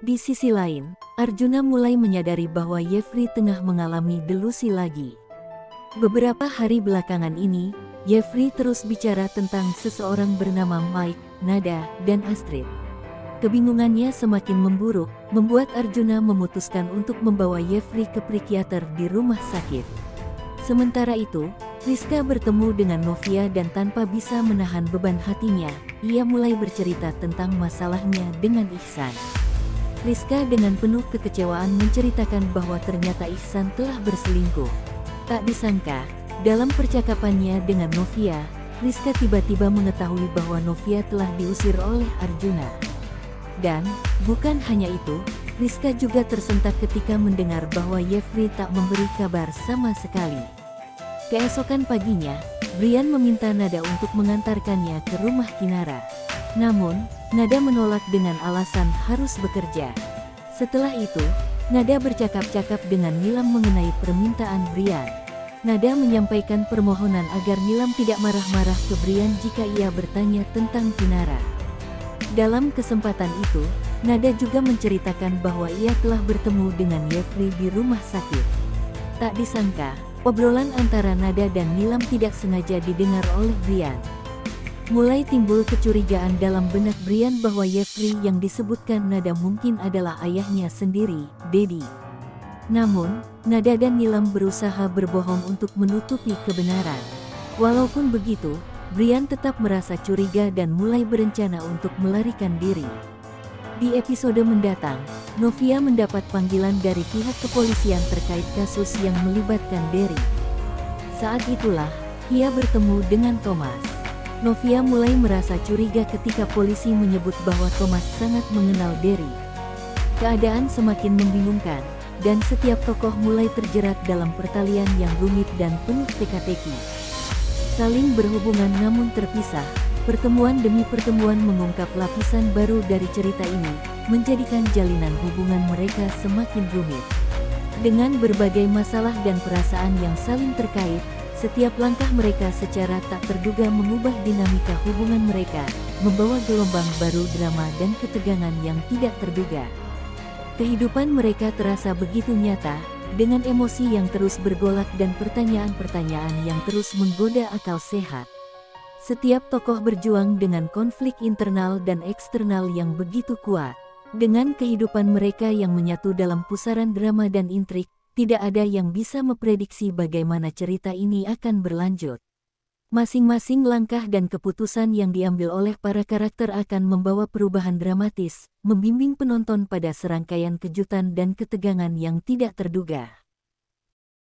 Di sisi lain, Arjuna mulai menyadari bahwa Jeffrey tengah mengalami delusi lagi. Beberapa hari belakangan ini, Jeffrey terus bicara tentang seseorang bernama Mike, Nada, dan Astrid. Kebingungannya semakin memburuk, membuat Arjuna memutuskan untuk membawa Jeffrey ke psikiater di rumah sakit. Sementara itu, Rizka bertemu dengan Novia dan tanpa bisa menahan beban hatinya, ia mulai bercerita tentang masalahnya dengan Ihsan. Rizka dengan penuh kekecewaan menceritakan bahwa ternyata Ihsan telah berselingkuh. Tak disangka, dalam percakapannya dengan Novia, Rizka tiba-tiba mengetahui bahwa Novia telah diusir oleh Arjuna. Dan, bukan hanya itu, Rizka juga tersentak ketika mendengar bahwa Jeffrey tak memberi kabar sama sekali. Keesokan paginya, Brian meminta Nada untuk mengantarkannya ke rumah Kinara. Namun, Nada menolak dengan alasan harus bekerja. Setelah itu, Nada bercakap-cakap dengan Nilam mengenai permintaan Brian. Nada menyampaikan permohonan agar Nilam tidak marah-marah ke Brian jika ia bertanya tentang Kinara. Dalam kesempatan itu, Nada juga menceritakan bahwa ia telah bertemu dengan Jeffrey di rumah sakit. Tak disangka, obrolan antara Nada dan Nilam tidak sengaja didengar oleh Brian. Mulai timbul kecurigaan dalam benak Brian bahwa Jeffrey yang disebutkan Nada mungkin adalah ayahnya sendiri, Dedi. Namun, Nada dan Nilam berusaha berbohong untuk menutupi kebenaran. Walaupun begitu, Brian tetap merasa curiga dan mulai berencana untuk melarikan diri. Di episode mendatang, Novia mendapat panggilan dari pihak kepolisian terkait kasus yang melibatkan Derry. Saat itulah, ia bertemu dengan Thomas. Novia mulai merasa curiga ketika polisi menyebut bahwa Thomas sangat mengenal Derry. Keadaan semakin membingungkan, dan setiap tokoh mulai terjerat dalam pertalian yang rumit dan penuh teka-teki. Saling berhubungan namun terpisah, pertemuan demi pertemuan mengungkap lapisan baru dari cerita ini, menjadikan jalinan hubungan mereka semakin rumit. Dengan berbagai masalah dan perasaan yang saling terkait, setiap langkah mereka secara tak terduga mengubah dinamika hubungan mereka, membawa gelombang baru drama dan ketegangan yang tidak terduga. Kehidupan mereka terasa begitu nyata, dengan emosi yang terus bergolak dan pertanyaan-pertanyaan yang terus menggoda akal sehat. Setiap tokoh berjuang dengan konflik internal dan eksternal yang begitu kuat. Dengan kehidupan mereka yang menyatu dalam pusaran drama dan intrik, tidak ada yang bisa memprediksi bagaimana cerita ini akan berlanjut. Masing-masing langkah dan keputusan yang diambil oleh para karakter akan membawa perubahan dramatis, membimbing penonton pada serangkaian kejutan dan ketegangan yang tidak terduga.